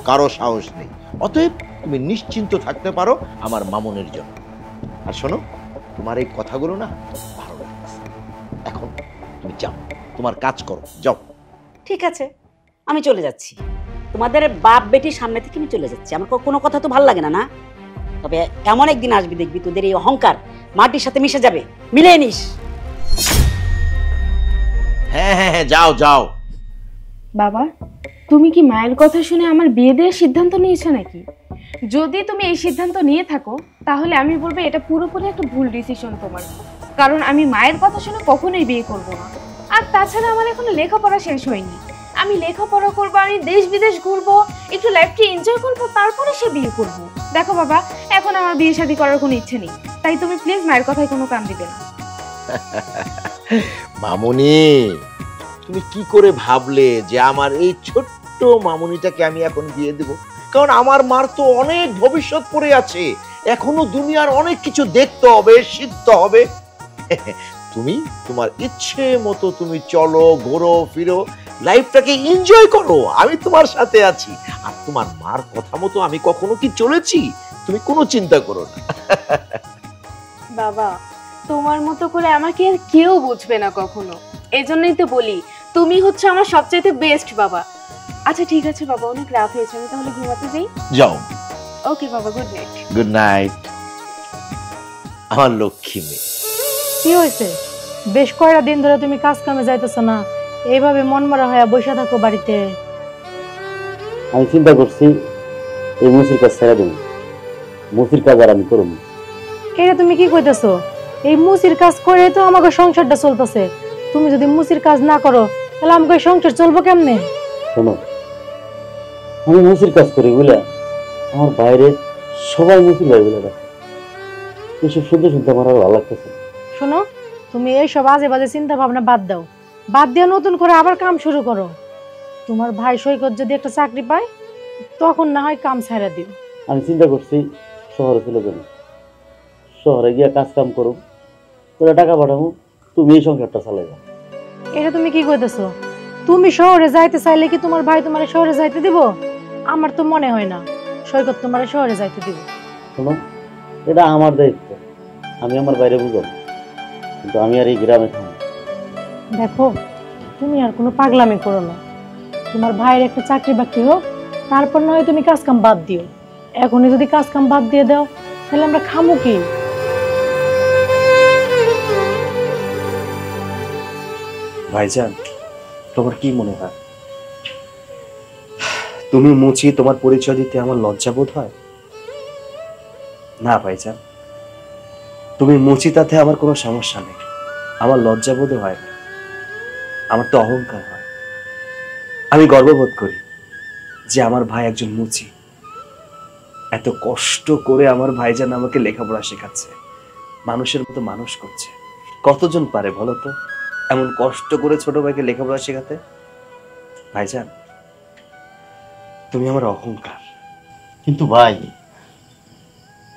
কারো সাহস নেই। অতএব তুমি নিশ্চিন্ত থাকতে পারো আমার মামুনের জন্য। আর শোনো, তোমার এই কথাগুলো না ভালো লাগছে, এখন তুমি যাও, তোমার কাজ করো, যাও। ঠিক আছে, আমি চলে যাচ্ছি। তোমাদের বাপ বেটির সামনে থেকে আমি চলে যাচ্ছি। আমার কোনো কথা তো ভালো লাগে না, না? তবে এমন একদিন আসবি দেখবি তোদের এই অহংকার মাটির সাথে মিশে যাবে, মিলিয়ে নিস। হ্যাঁ হ্যাঁ হ্যাঁ, যাও যাও। বাবা, তুমি কি মায়ের কথা শুনে আমার বিয়ে দেওয়ার সিদ্ধান্ত নিয়েছো নাকি? যদি তুমি এই সিদ্ধান্ত নিয়ে থাকো তাহলে আমি বলবো এটা পুরোপুরি একটা ভুল ডিসিশন তোমার, কারণ আমি মায়ের কথা শুনে কখনোই বিয়ে করব না। আর তাছাড়া আমার এখনো লেখাপড়া শেষ হয়নি, আমি লেখাপড়া করবো, আমি দেশ বিদেশ ঘুরবো, একটু লাইফটা এনজয় করবো, তারপরে সে বিয়ে করবো। দেখো বাবা, এখন আমার বিয়ে শাদী করার কোনো ইচ্ছে নেই, তাই তুমি প্লিজ মায়ের কথায় কোনো কান দিবে না। মামুনি, তুমি কি করে ভাবলে যে আমার এই ছোট্ট মামুনিটাকে আমি এখন বিয়ে দেব? কারণ আমার মার তো অনেক ভবিষ্যৎ পড়ে আছে, এখনো দুনিয়ার অনেক কিছু দেখতে হবে, শিখতে হবে। তুমি তোমার ইচ্ছে মতো তুমি চলো, ঘোরো ফিরো, লাইফটাকে এনজয় করো, আমি তোমার সাথে আছি। আর তোমার মার কথা মতো আমি কখনো কি চলেছি? তুমি কোনো চিন্তা করো না। বাবা, তোমার মতো করে আমাকে আর কেউ বুঝবে না কখনো, এজন্যই তো বলি তুমি হচ্ছে আমার সবচেয়ে বেস্ট বাবা। আচ্ছা ঠিক আছে বাবা, অনেক রাত হয়েছে, আমি তাহলে ঘুমাতে যাই। যাও। ওকে বাবা, গুড নাইট। গুড নাইট আমার লক্ষ্মী মেয়ে। কি হয়েছে? বেশ কয়টা দিন ধরে তুমি কাজ কামে যাইতেছো না, এইভাবে মন মরা হয়ে বসে থাকো বাড়িতে। আমি চিন্তা করছি এই মুসির কাজ ছেড়ে দেব, মুসির কাজ আর আমি করব। এটা তুমি কি কইতেছো? এই মুসির কাজ করে তো আমাকে সংসারটা চলতেছে, তুমি যদি মুসির কাজ না করো তাহলে আমাকে সংসার চলবো কেমনে? শোনো, আমি মুসির কাজ করি বলে আমার বাইরে সবাই মুসির ভাই বলে রাখে, এসব শুনতে শুনতে আমার আর ভালো লাগতেছে। শোনো, তুমি এইসব আজে বাজে চিন্তা ভাবনা বাদ দাও, বাদ দিয়ে নতুন করে আবার কাম শুরু করো। তোমার ভাই সৈকত যদি একটা চাকরি পায় তখন না হয় কাম ছাড়া দিও। আমি চিন্তা করছি শহরে চলে যাবো, শহরে গিয়ে কাজ কাম করো, তোরা টাকা পাঠাবো, তুমি এই সংসারটা চালাইবা। এটা তুমি কি কইতেছো? তুমি শহরে যাইতে চাইলে কি তোমার ভাই তোমার শহরে যাইতে দিব? আমার তো মনে হয় না সৈকত তোমার শহরে যাইতে দিব। শোনো, এটা আমার দায়িত্ব, আমি আমার বাইরে বুঝাবো, কিন্তু আমি আর এই গ্রামে থাকবো। দেখো, তুমি আর কোনো পাগলামি করো না, তোমার ভাইয়ের একটা চাকরি বাকরি হোক, তারপর নয় তুমি কাজ কাম বাদ দিও। এখনই যদি কাজ কাম বাদ দিয়ে দাও তাহলে আমরা খামু কি? ভাইজান, তোমার কি মনে হয় তুমি মুচি তোমার পরিচয় দিতে আমার লজ্জা বোধ হয়? না ভাইজান, তুমি মুচি তাতে আমার কোনো সমস্যা নেই, আমার লজ্জা বোধ হয় না, আমার তো অহংকার হয়। আমি গর্ববোধ করি যে আমার ভাই একজন মুচি। এত কষ্ট করে আমার ভাইজান আমাকে লেখাপড়া শেখাচ্ছে, মানুষের মতো মানুষ করছে। কতজন পারে বলো তো এমন কষ্ট করে ছোট ভাইকে লেখাপড়া শেখাতে? ভাইজান, তুমি আমার অহংকার। কিন্তু ভাই,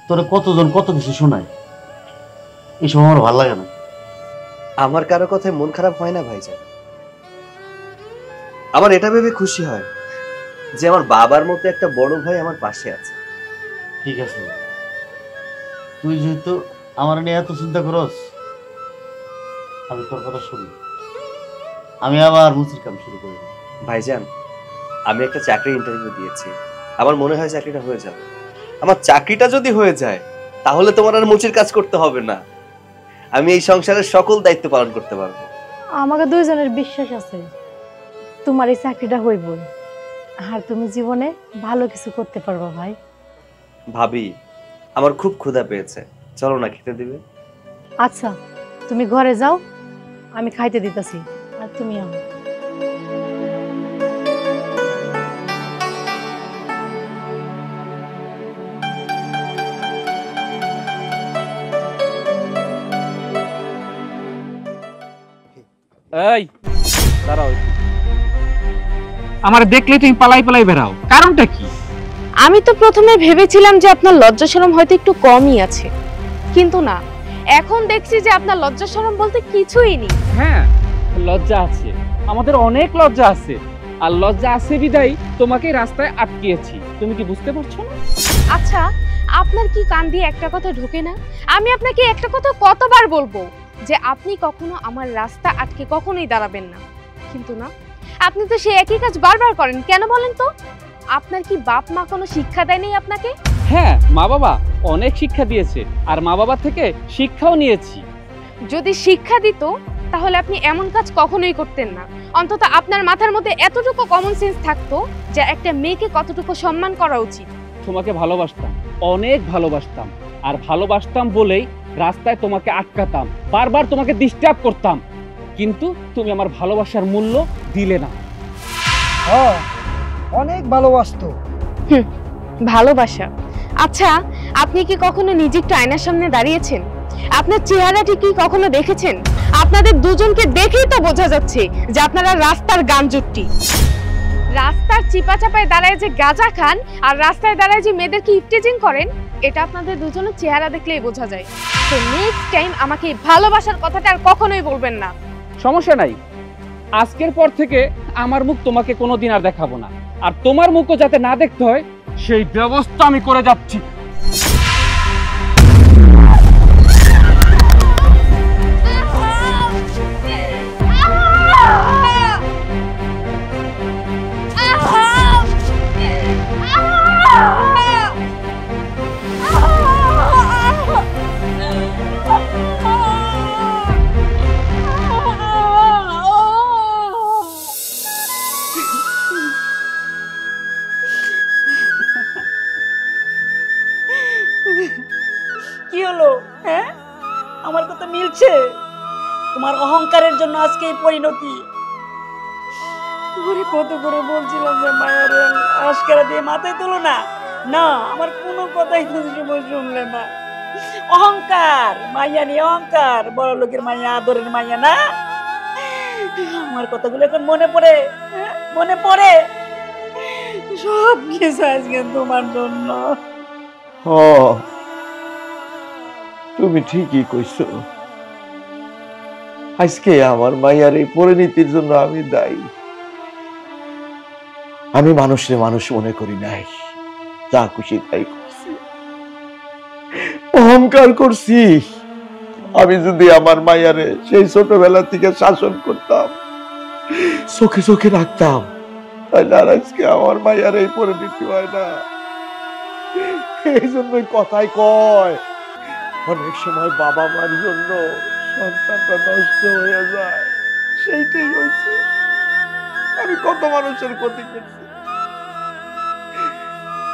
তোরে কতজন কত কিছু শোনায়, এইসব আমার ভালো লাগে না। আমার কারো কথায় মন খারাপ হয় না ভাইজান। আমার এটা ভেবে খুশি হয় যে আমার বাবার মতো একটা বড় ভাই আমার পাশে আছে। ঠিক আছে, তুই যেহেতু আমার নিয়ে এত চিন্তা করস, আমি তোর কথা শুনি, আমি আবার মুচির কাম শুরু করি। ভাইজান, আমি একটা চাকরি ইন্টারভিউ দিয়েছি, আমার মনে হয় চাকরিটা হয়ে যাবে। আমার চাকরিটা যদি হয়ে যায় তাহলে তোমার আর মুচির কাজ করতে হবে না, আমি এই সংসারের সকল দায়িত্ব পালন করতে পারবো। আমাকে দুইজনের বিশ্বাস আছে তোমার এই চাকরিটা হইবই, আর তুমি জীবনে ভালো কিছু করতে পারবা ভাই। ভাবি, আমার খুব ক্ষুধা পেয়েছে, চলো না খেতে দিবে? আচ্ছা, তুমি ঘরে যাও, আমি খাইতে দিতেছি, আর তুমি আনো। এই দাঁড়াও, আমার দেখলে তুমি পালাই পালাই বেরাও, কারণটা কি? আমি তো প্রথমে ভেবেছিলাম যে আপনার লজ্জা শরম হয়তো একটু কমই আছে, কিন্তু না, এখন দেখছি যে আপনার লজ্জা শরম বলতে কিছুই নেই। হ্যাঁ, লজ্জা আছে, আমাদের অনেক লজ্জা আছে, আর লজ্জা আছে বিদায় তোমাকে রাস্তায় আটকিয়েছি, তুমি কি বুঝতে পারছো না? আচ্ছা, আপনার কি কান দিয়ে একটা কথা ঢোকে না? আমি আপনাকে একটা কথা কতবার বলবো যে আপনি কখনো আমার রাস্তা আটকে কখনোই দাঁড়াবেন না, কিন্তু না, আপনি তো সেই একই কাজ বারবার করেন। কেন বলেন তো? আপনার কি বাপ মা কোনো শিক্ষা দেয়নি আপনাকে? হ্যাঁ, মা বাবা অনেক শিক্ষা দিয়েছে, আর মা বাবা থেকে শিক্ষাও নিয়েছি। যদি শিক্ষা দিত তাহলে আপনি এমন কাজ কখনোই করতেন না। অন্তত আপনার মাথার মধ্যে এতটুকু কমন সেন্স থাকতো যে একটা মেয়েকে কতটুকু সম্মান করা উচিত। তোমাকে ভালোবাসতাম, অনেক ভালোবাসতাম, আর ভালোবাসতাম বলেই রাস্তায় তোমাকে আটকাতাম, বারবার তোমাকে ডিস্টার্ব করতাম, কিন্তু তুমি আমার ভালোবাসার মূল্য দিলে না। অনেক ভালোবাসতো। ভালোবাসা? আচ্ছা, আপনি কি কখনো নিজে একটু আয়নার সামনে দাঁড়িয়েছেন? আপনার চেহারাটি কি কখনো দেখেছেন? আপনাদের দুজনকে দেখেই তো বোঝা যাচ্ছে যে আপনারা রাস্তার গাঞ্জুট্টি। রাস্তার চিপা চাপায় দাঁড়ায় যে গাঁজা খান, আর রাস্তায় দাঁড়ায় যে মেয়েদেরকে ইফটিজিং করেন, এটা আপনাদের দুজনের চেহারা দেখলেই বোঝা যায়। তো নেক্সট টাইম আমাকে ভালোবাসার কথাটা আর কখনোই বলবেন না। সমস্যা নাই, আজকের পর থেকে আমার মুখ তোমাকে কোনোদিন আর দেখাবো না, আর তোমার মুখও যাতে না দেখতে হয় সেই ব্যবস্থা আমি করে যাচ্ছি। কি হলো? হ্যাঁ, আমার কথা মিলছে? তোমার অহংকারের জন্য আজকে এই পরিণতি। ওরে কত করে বলছিলাম যে মায়ের আশকারা দিয়ে মাথায় তুলো না, না আমার কোনো কথাই তুমি শুনলে না। অহংকার, মাইয়া নিয়ে অহংকার, বড় লোকের মাইয়া, আদরের মাইয়া না। আমার কথাগুলো এখন মনে পড়ে, মনে পড়ে সব কিছু আজকে তোমার জন্য। তুমি ঠিকই কইছো, আজকে আমার মাইয়ার এই পরিণতির জন্য আমি দায়ী। আমি মানুষের মানুষ মনে করি নাই, যা খুশি তাই করছি, অহংকার করছি। আমি যদি আমার মাইয়ারে সেই ছোটবেলা থেকে শাসন করতাম, চোখে চোখে রাখতাম, তাহলে আর আজকে আমার মাইয়ার এই পরিণতি হয় না। এই জন্যই কথাই কয়, অনেক সময় বাবা মার জন্য সন্তানটা নষ্ট হয়ে যায়। সেইটাই হয়েছে, আমি কত মানুষের ক্ষতি করছি,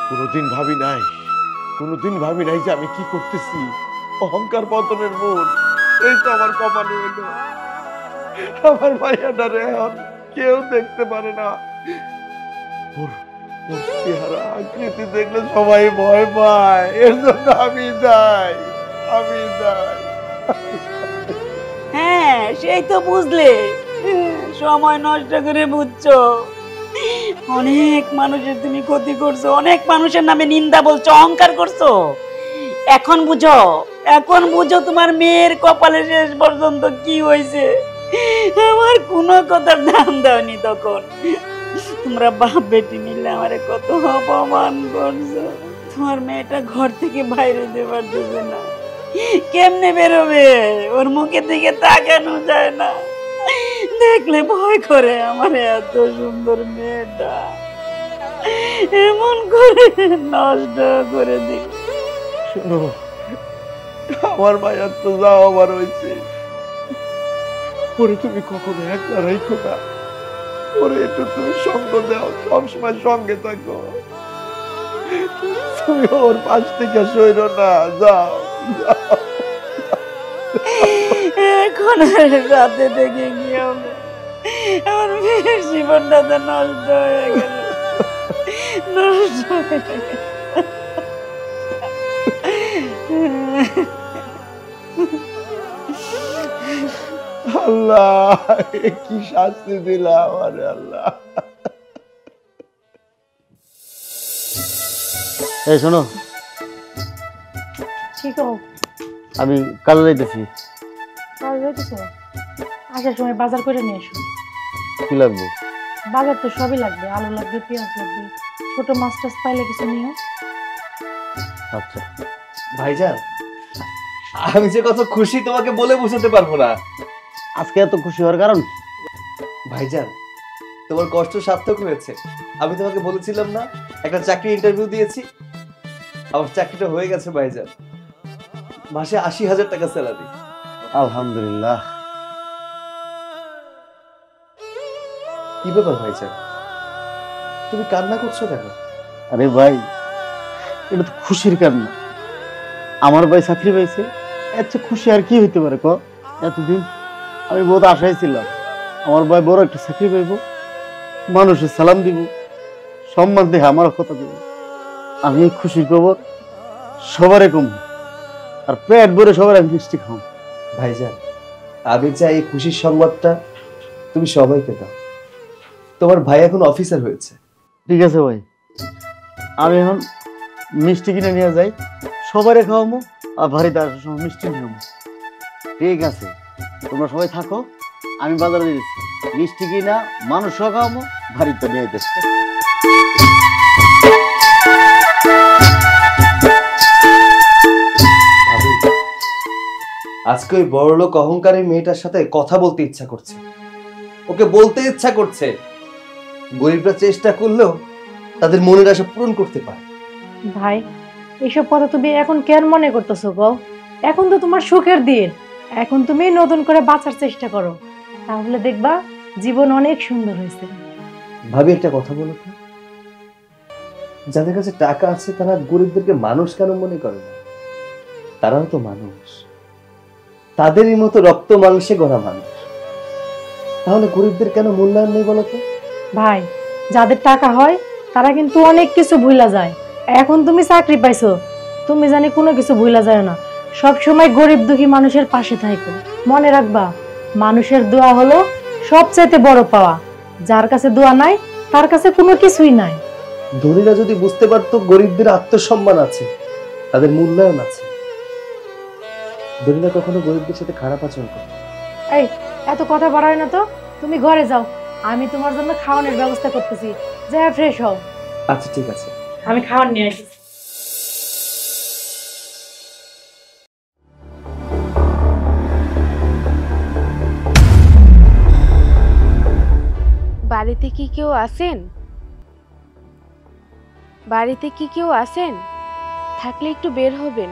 কোনোদিন ভাবি নাই যে আমি কি করতেছি। অহংকার পতনের মূল, এই তো আমার কপালে এলো। আমার মাইয়াটারে এখন কেউ দেখতে পারে না। ওর চেহারা আকৃতি দেখলে সবাই ভয় পায়, এর জন্য আমি যাই। হ্যাঁ, সেই তো বুঝলে, সময় নষ্ট করে বুঝছো। অনেক মানুষের তুমি ক্ষতি করছো, অনেক মানুষের নামে নিন্দা বলছো, অহংকার করছো। এখন বুঝো তোমার মেয়ের কপালে শেষ পর্যন্ত কি হয়েছে। আমার কোনো কথার দাম দাওনি তখন। তোমরা বাপ বেটি মিলে আমারে কত অপমান করছো। তোমার মেয়েটা ঘর থেকে বাইরে যেতে পারতেছে না, কেমনে বেরোবে? ওর মুখের দিকে তাকানো যায় না, দেখলে ভয় করে। আমার এত সুন্দর মেয়েটা এমন করে নষ্ট করে দিল। শোনো, আমার মায়ের তো যাও আবার হয়েছে, ওরে তুমি কখনো একলা রাখো না। ওরে একটু তুমি সঙ্গ দাও, সবসময় সঙ্গে থাকো। তুমি ওর পাশ থেকে সইরো না, যাও। এখন রাতে দেখে কি হবে? আমার মেয়ের জীবনটা তো নষ্ট হয়ে গেল, নষ্ট হয়ে গেল। আল্লাহ, কি শাস্তি দিলাম, আরে আল্লাহ। এই শোনো, কি কও? আমি কাল যাইতেছি। কাল যাইতেছো? আসার সময় বাজার করে নিয়ে এসো। কি লাগবে? বাজার তো সবই লাগবে, আলু লাগবে, পেঁয়াজ লাগবে, ছোট মাছ টাছ পাইলে কিছু নিও। আচ্ছা ভাইজান, আমি যে কত খুশি তোমাকে বলে বোঝাতে পারবো না। আজকে এত খুশি হওয়ার কারণ? ভাইজান, তোমার কষ্ট সার্থক হয়েছে। আমি তোমাকে বলেছিলাম না, একটা চাকরি ইন্টারভিউ দিয়েছি, আমার চাকরিটা হয়ে গেছে ভাইজান। মাসে ৮০,০০০ টাকা স্যালারি। আলহামদুলিল্লাহ। কি ব্যাপার ভাইজান, তুমি কান্না করছো কেন? আরে ভাই, এটা তো খুশির কান্না। আমার ভাই চাকরি পাইছে, এত খুশি আর কি হইতে পারে ক? এতদিন আমি বহুত আশায় ছিলাম আমার ভাই বড় একটা চাকরি পাইব, মানুষের সালাম দিব, সম্মান দেখে আমার কথা দিব। আমি এই খুশির খবর সবারে কম, আর পেট ভরে সবার আমি মিষ্টি খাও। ভাইজান, আমি চাই এই খুশির সংবাদটা তুমি সবাইকে দাও। তোমার ভাই এখন অফিসার হয়েছে। ঠিক আছে ভাই, আমি এখন মিষ্টি কিনে নিয়ে যাই, সবারে খাওয়াবো, আর বাড়িতে আসার সময় মিষ্টি নিয়ে যাবো। ঠিক আছে, তোমরা সবাই থাকো, আমি বাজারে দিয়েছি, মিষ্টি কিনা মানুষও খাওয়াবো, বাড়িতে নিয়ে যেতেছি। আজকে ওই বড়লোক অহংকারী মেয়েটার সাথে কথা বলতে ইচ্ছা করছে, ওকে বলতে ইচ্ছা করছে। গরিবরা চেষ্টা করলেও তাদের মনের আশা পূরণ করতে পারে। ভাই, এইসব কথা তুমি এখন কেন মনে করতেছো গো? এখন তো তোমার সুখের দিন, এখন তুমি নতুন করে বাঁচার চেষ্টা করো, তাহলে দেখবা জীবন অনেক সুন্দর হয়েছে। ভাবি, একটা কথা বলো তো, যাদের কাছে টাকা আছে তারা গরিবদেরকে মানুষ কেন মনে করে না? তারাও তো মানুষ, তাদেরই মতো রক্ত মাংসে গড়া মানুষ। তাহলে গরিবদের কেন মূল্যায়ন নেই বলো তো? ভাই, যাদের টাকা হয় তারা কিন্তু অনেক কিছু ভুলা যায়। এখন তুমি চাকরি পাইছো, তুমি জানি কোনো কিছু ভুলা যায় না। সব সময় গরিব দুঃখী মানুষের পাশে থাকো। মনে রাখবা, মানুষের দোয়া হলো সবচাইতে বড় পাওয়া। যার কাছে দোয়া নাই তার কাছে কোনো কিছুই নাই। ধনীরা যদি বুঝতে পারতো গরিবদের আত্মসম্মান আছে, তাদের মূল্যায়ন আছে, ধনীরা কখনো গরিবদের সাথে খারাপ আচরণ করে। এই, এত কথা বাড়ায় না তো, তুমি ঘরে যাও, আমি তোমার জন্য খাওয়ানোর ব্যবস্থা করতেছি, যা ফ্রেশ হও। আচ্ছা ঠিক আছে, আমি খাওয়ার নিয়ে আসি। বাড়িতে কি কেউ আছেন? বাড়িতে কি কেউ আছেন? থাকলে একটু বের হবেন।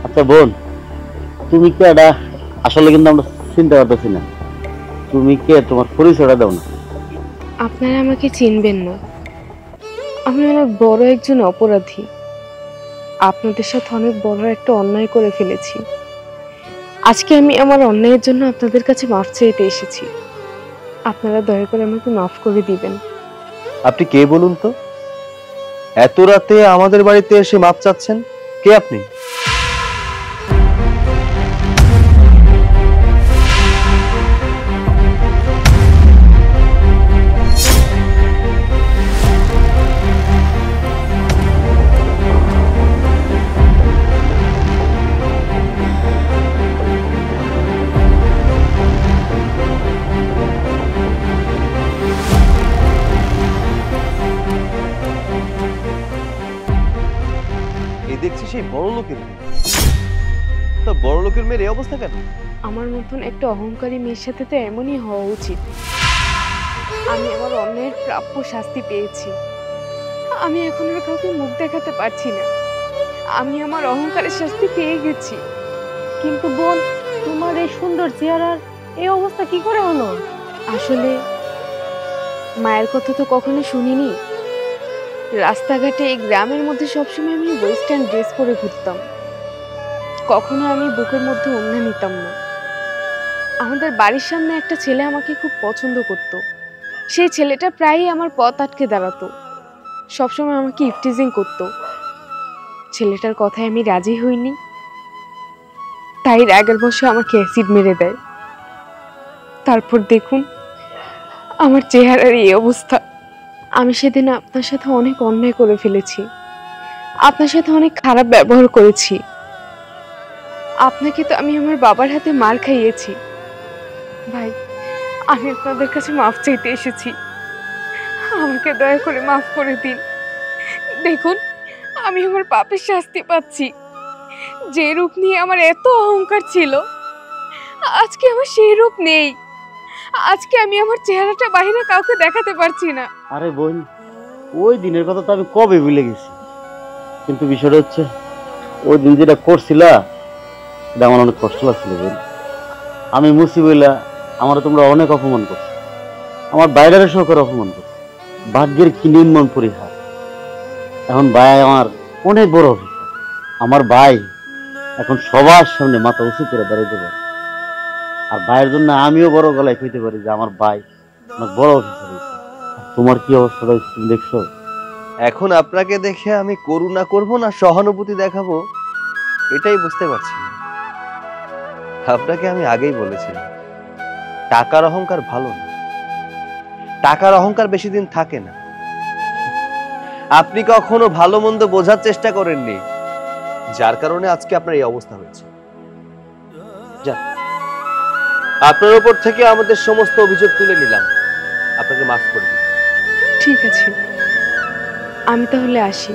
আচ্ছা বোন, তুমি কেডা আসলে কিন্তু আমরা চিন্তা করতেছি না তুমি কে, তোমার পরিচয়টা দাও না। আপনারা আমাকে চিনবেন না, আমি অনেক বড় একজন অপরাধী। আপনাদের সাথে অনেক বড় একটা অন্যায় করে ফেলেছি। আজকে আমি আমার অন্যায়ের জন্য আপনাদের কাছে মাফ চাইতে এসেছি। আপনারা দয়া করে আমাকে মাফ করে দিবেন। আপনি কে বলুন তো? এত রাতে আমাদের বাড়িতে এসে মাপ চাচ্ছেন? কে আপনি? দেখছি সেই বড় লোকের মেয়ে। তা বড় লোকের মেয়ের এই অবস্থা কেন? আমার মতন একটা অহংকারী মেয়ের সাথে তো এমনই হওয়া উচিত। আমি আমার অন্যায়ের প্রাপ্য শাস্তি পেয়েছি। আমি এখন আর কাউকে মুখ দেখাতে পারছি না। আমি আমার অহংকারের শাস্তি পেয়ে গেছি। কিন্তু বোন, তোমার এই সুন্দর চেহারার এই অবস্থা কি করে হলো? আসলে মায়ের কথা তো কখনো শুনিনি। রাস্তাঘাটে এই গ্রামের মধ্যে সবসময় আমি ওয়েস্টার্ন ড্রেস পরে ঘুরতাম। কখনো আমি বুকের মধ্যে ওড়না নিতাম না। আমাদের বাড়ির সামনে একটা ছেলে আমাকে খুব পছন্দ করত। সেই ছেলেটা প্রায়ই আমার পথ আটকে দাঁড়াতো, সবসময় আমাকে ইফটিজিং করত। ছেলেটার কথায় আমি রাজি হইনি, তাই রাগের বশে আমাকে অ্যাসিড মেরে দেয়। তারপর দেখুন আমার চেহারার এই অবস্থা। আমি সেদিন আপনার সাথে অনেক অন্যায় করে ফেলেছি, আপনার সাথে অনেক খারাপ ব্যবহার করেছি। আপনাকে তো আমি আমার বাবার হাতে মার খাইয়েছি। ভাই, আমি আপনাদের কাছে মাফ চাইতে এসেছি। আমাকে দয়া করে মাফ করে দিন। দেখুন আমি আমার পাপের শাস্তি পাচ্ছি। যে রূপ নিয়ে আমার এত অহংকার ছিল, আজকে আমার সেই রূপ নেই। আজকে আমি আমার চেহারাটা বাইরে কাউকে দেখাতে পারছি না। আরে বোন, ওই দিনের কথা তো আমি কবে ভুলে গেছি, কিন্তু বিষয়টা হচ্ছে ওই দিন যেটা করছিলা এটা আমার অনেক কষ্ট লাগছিল বোন। আমি মুসিবইলা আমার তোমরা অনেক অপমান করছো, আমার বাইরের সহকারে অপমান করছো। ভাগ্যের কি নির্মম পরিহার। এখন ভাই আমার অনেক বড় অফিসার, আমার ভাই এখন সবার সামনে মাথা উঁচু করে দাঁড়াইতে পারে। আর ভাইয়ের জন্য আমিও বড় গলায় কইতে পারি যে আমার ভাই অনেক বড় অফিসার হয়েছে। তোমার কি অবস্থাটা তুমি দেখছো? এখন আপনাকে দেখে আমি করুণা করব না সহানুভূতি দেখাবো এটাই বুঝতে পারছি না। আপনাকে আমি আগেই বলেছিলাম টাকার অহংকার ভালো না, টাকার অহংকার বেশি দিন থাকে না। আপনি কখনো ভালো মন্দ বোঝার চেষ্টা করেননি, যার কারণে আজকে আপনার এই অবস্থা হয়েছে। যান, আপনার উপর থেকে আমাদের সমস্ত অভিযোগ তুলে নিলাম, আপনাকে মাফ করে দিন। ঠিক আছে, আমি তাহলে আসি।